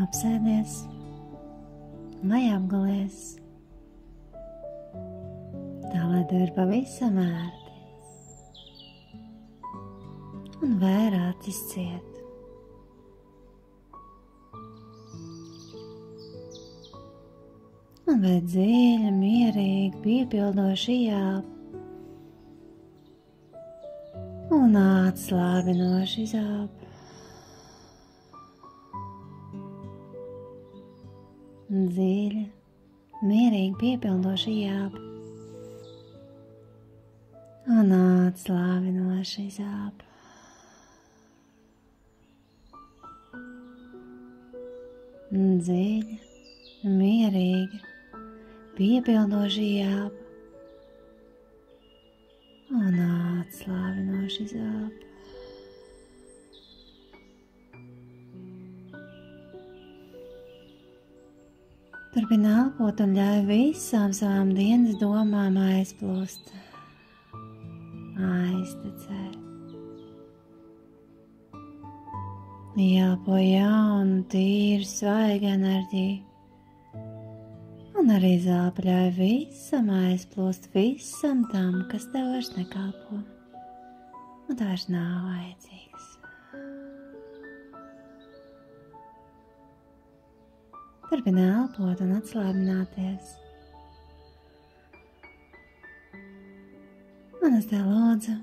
apsēdies vai apgulies, tā lai tev ir pavisam ērti un vēr acis ciet. Un veic dziļi, mierīgi, piepildoši ieelpu un atslābinoši izelpu. Dziļi, mierīgi, piepildoši ieelpu un atslābinoši izelpu. Dziļi, mierīgi, piepildoši ieelpu un atslābinoši izelpu. Turpini elpot un ļauj visām savām dienas domām aizplūst, aiztecēt. Ieelpo jaunu, tīru, svaigu enerģiju. Un arī izelpa ļauj visam aizplūst, visam tam, kas tev vairs nekalpo un tev vairs nav vajadzīgs. Turpini elpot un atslābināties. Un es tev lūdzu,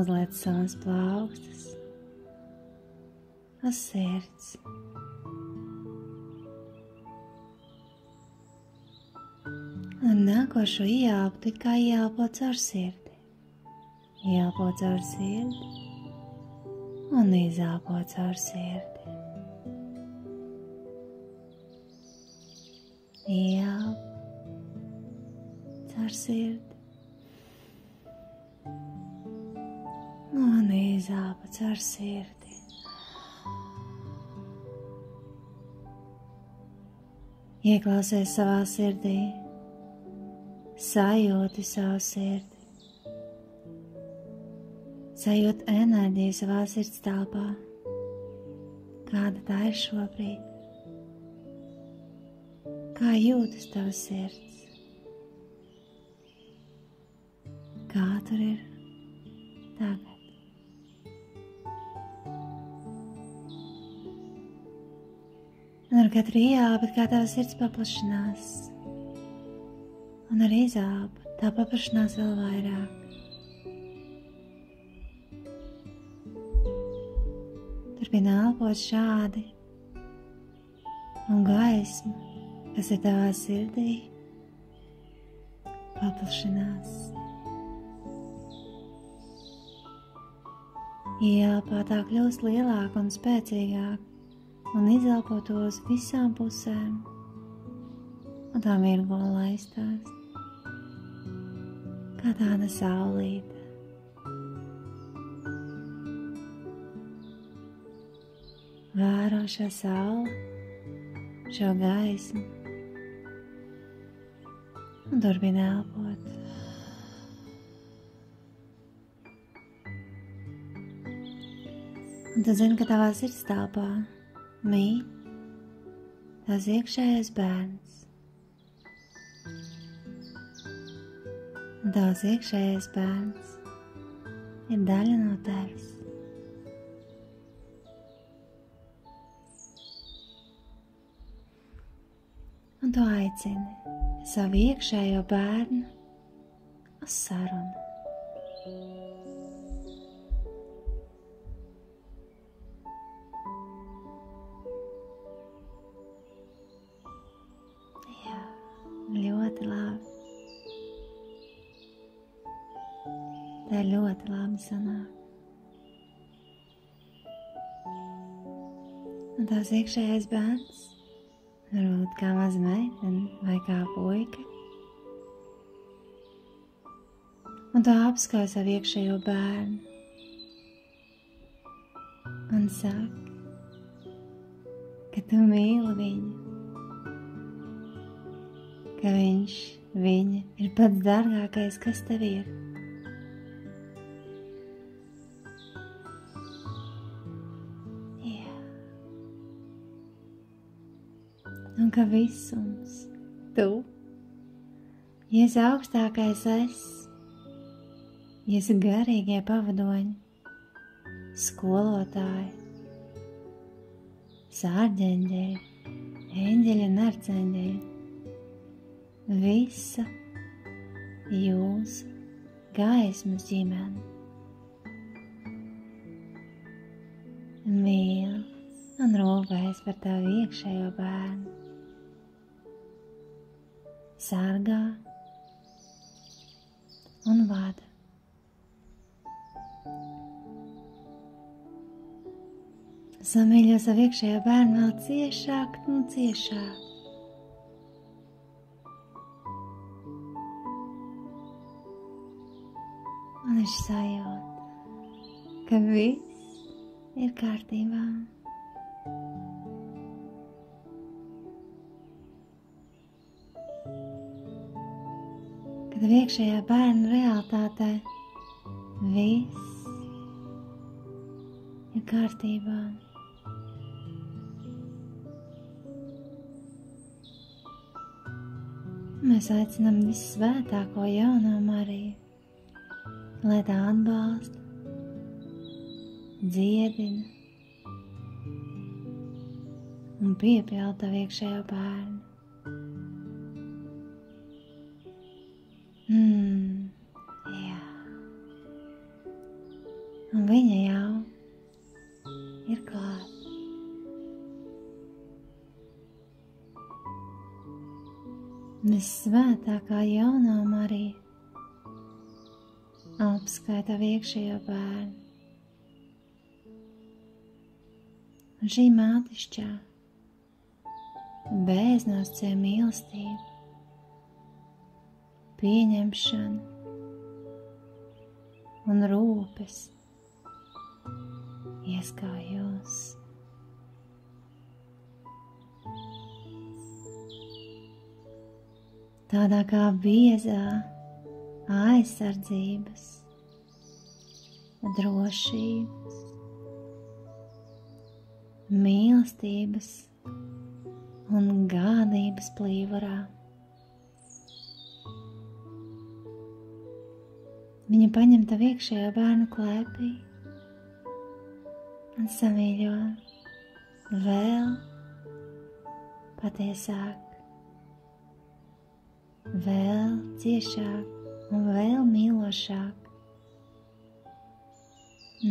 uzliec savas plaukstas uz sirds. Un nākošo ieelpu it kā ieelpo caur sirdi. Ieelpo caur sirdi un izelpo caur sirdi. Ieelpo caur sirdi un izelpo caur sirdi. Ieklausies savā sirdī. Sajūti savu sirdi, sajūti enerģiju savā sirds telpā, kāda tā ir šobrīd, kā jūtas tavs sirds, kā tur ir tagad. Un ar katru ieelpu kā tavs sirds paplašinās. Un ar izelpu tā paplašinās vēl vairāk. Turpini elpot šādi, un gaisma, kas ir tavā sirdī, paplašinās. Ieelpā tā kļūst lielāka un spēcīgāka, un izelpo to uz visām pusēm, un tā virgola laistās. Kā tāda saulīte. Vēro šo sauli, šo gaismu un turpini elpot. Un tu zini, ka tavā sirds telpā mīt tavs iekšējais bērns. Un tavs iekšējais bērns ir daļa no tevis. Un tu aicini savu iekšējo bērnu uz sarunu. Jā, ļoti labi. Tā ļoti labi sanāk. Un tās iekšējais bērns, varbūt kā maza meitene vai kā puika. Un tu apskauj savu iekšējo bērnu un saki, ka tu mīli viņu, ka viņš, viņa ir pats dārgākais, kas tev ir. un ka visums, tu, Jēzus augstākais es, Jēzus garīgie pavadoņi, skolotāji, sārģeņģeļi, eņģeļi un arcēņģeļi, visa jūsu gaismas ģimene mīl un rūpējas par tavu iekšējo bērnu, sargā un vada. Samīļo savu iekšējo bērnu vēl ciešāk un ciešāk. Un viņš sajūt, ka viss ir kārtībā. Kad iekšējā bērna realitātē viss ir kārtībā. Mēs aicinām vissvētāko jauno Mariju, lai tā atbalsta, dziedina un piepilda tavu iekšējo bērnu. Jā. Un viņa jau ir klāt. Vissvētākā jaunā Marija apskaita iekšējo bērnu. Un šī mātišķā beznosacījuma mīlestība, pieņemšana un rūpes ieskauj jūs. Tādā kā biezā aizsardzības, drošības, mīlestības un gādības plīvurā. Viņa paņem tavu iekšējo bērnu klēpī un samīļo vēl patiesāk, vēl ciešāk un vēl mīlošāk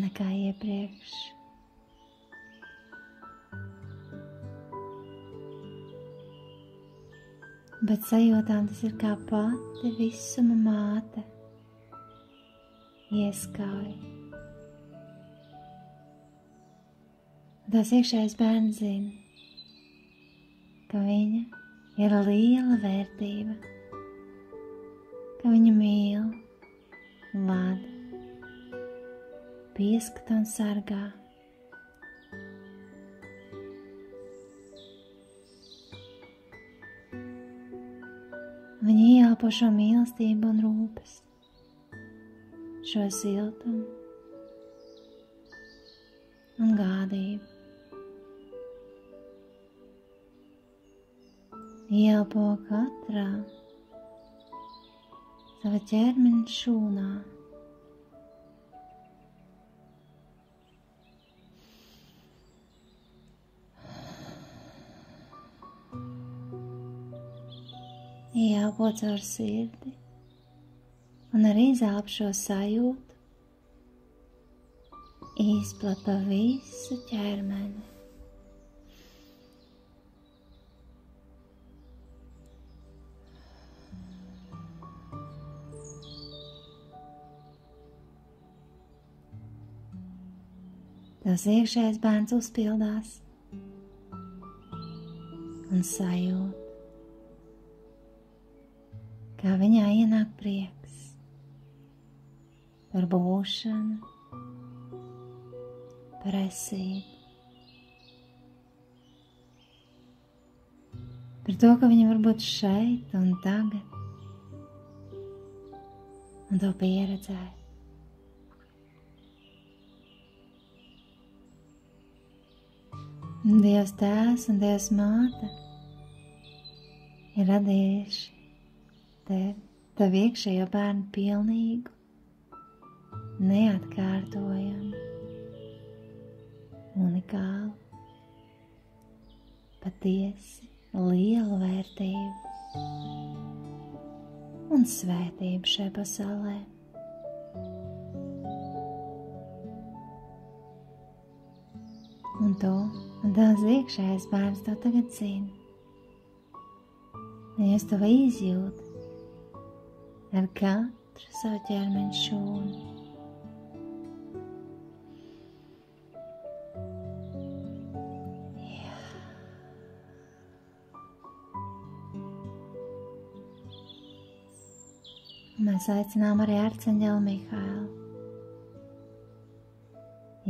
nekā iepriekš. Bet sajūtām tas ir kā pati visuma māte ieskauj. Tās iekšējais bērns zina, ka viņa ir liela vērtība, ka viņa mīl, vada, pieskata un sargā. Viņa ieelpo šo mīlestību un rūpes, šo siltumu un gādību. Ieelpo katrā sava ķermeņa šūnā. Ieelpo caur sirdi un arī izelp šo sajūtu, izplat pa visu ķermeni. Tas iekšējais bērns uzpildās un sajūt, kā viņā ienāk prieks par būšanu, par esību, par to, ka viņa var būt šeit un tagad un to pieredzēt. Dievs Tēvs un Dievs Māte ir radījuši tev iekšējo bērnu pilnīgu, neatkārtojamu, unikālu, patiesi lielu vērtību un svētību šai pasaulē. Un tu un tās iekšējais bērns to tagad zina. Jūs to izjūt ar katru savu ķermeņa šūnu. Jā. Mēs aicinām arī arcāņģeli Mihālu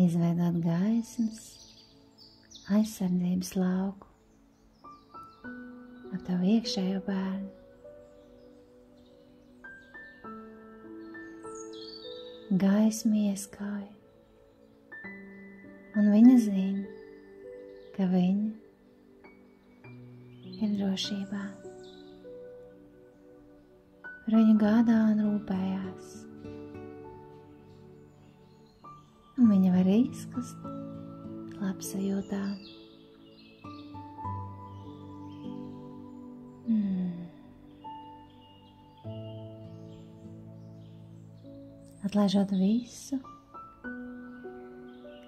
izveidot gaismas aizsardzības lauku ap tavu iekšējo bērnu. Gaisma ieskauj, un viņa zina, ka viņa ir drošībā. Par viņu gādā un rūpējās, un viņa var izkust labsajūtā. Atlaižot visu,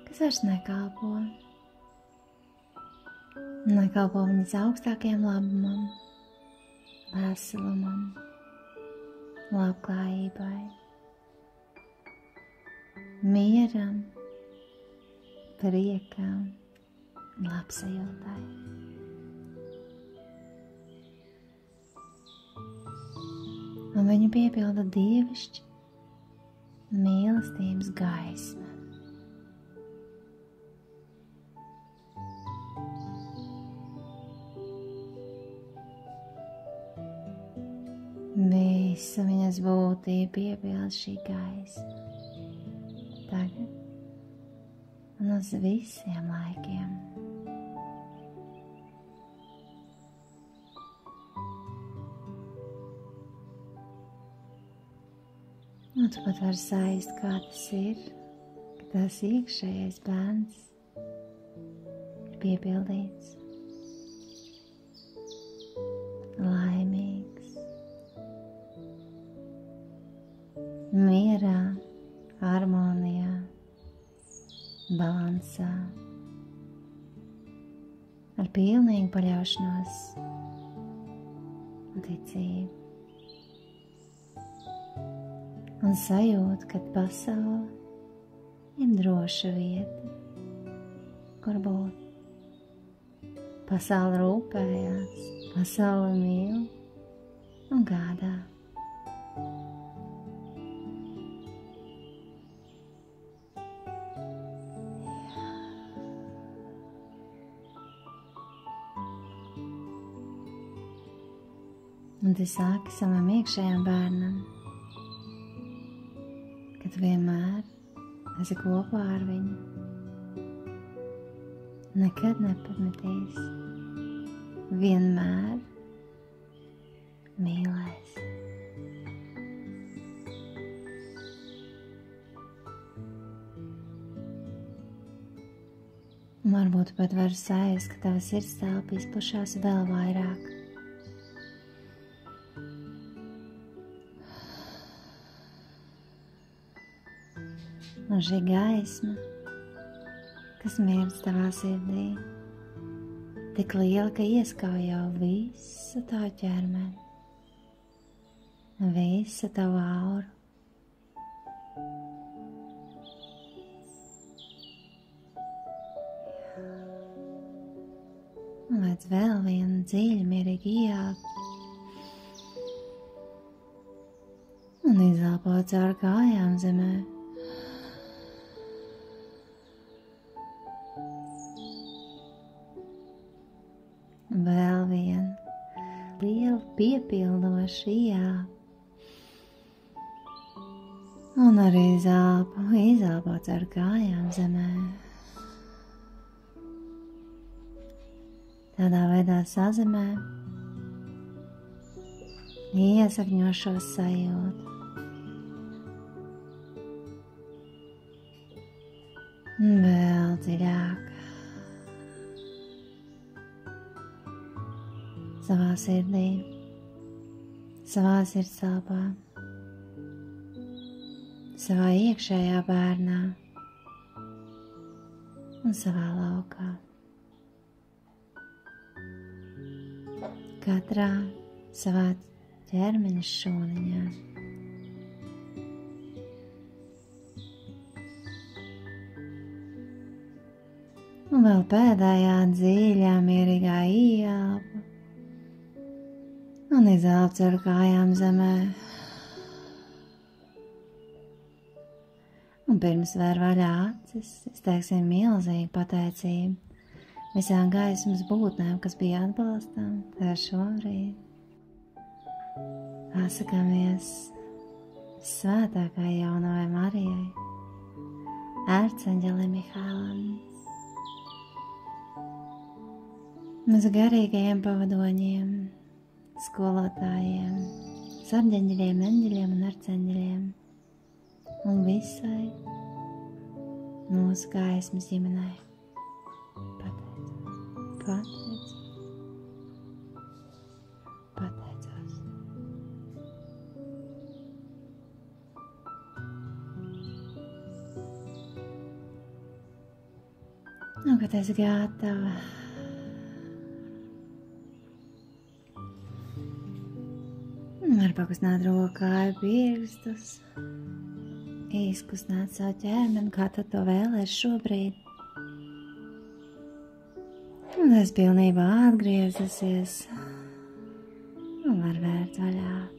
kas vairs nekalpo viņas augstākajam labumam, veselumam, labklājībai, mieram, priekam, labsajūtai. Un viņu piepilda dievišķi mīlestības gaisma. Visu viņas būtību piepilda šī gaisma. Tagad un uz visiem laikiem. Un tu pat vari sajust, kā tas ir, ka tās iekšējais bērns ir piepildīts, laimīgs, mierā, harmonijā, balansā, ar pilnīgu paļaušanos un ticību. Un sajūta, ka pasaule ir droša vieta, kur būt. Pasaule rūpējās, pasaule mīl un gādā. Un tu sāki savam iekšējam bērnam, ka tu vienmēr esi kopā ar viņu, nekad nepametīs, vienmēr mīlēs. Un varbūt pat var sajust, ka tava sirdstelpa izplatās vēl vairāk. Un šī gaisma, kas mirdz tavā sirdī, tik liela, ka ieskauj jau visu tavu ķermeni, visu tavu auru. Un vajadz vēl vienu dziļu, mierīgu ieelpu un izelpot caur kājām zemē. Vēl viena liela piepildoša ieelpa un arī izelpot caur kājām zemē. Tādā veidā sazemē iesakņošo sajūtu. Un vēl dziļāk. Savā sirdī, savā sirdstelpā, savā iekšējā bērnā un savā laukā. Katrā savā ķermeņa šūniņā. Un vēl pēdējā dziļā, mierīgā ieelpa un izelpa ar kājām zemē. Un pirms vēr vaļā acis, izteiksim milzīgu pateicību visām gaismas būtnēm, kas bija atbalstam tā šobrīd. Pasakāmies svētākajai jaunajai Marijai, ērceņģelim Mihālam, mūsu garīgajiem pavadoņiem, skolotājiem, sarģeņģeļiem, eņģeļiem un arceņģeļiem un visai mūsu gaismas ģimenei. Pateicos. Un, kad esi gatava, var pakustināt rokāju pirkstus, izkustināt savu ķermeni, kā tu to vēlēsi šobrīd. Un es pilnībā atgriezusies un var vērt vaļā.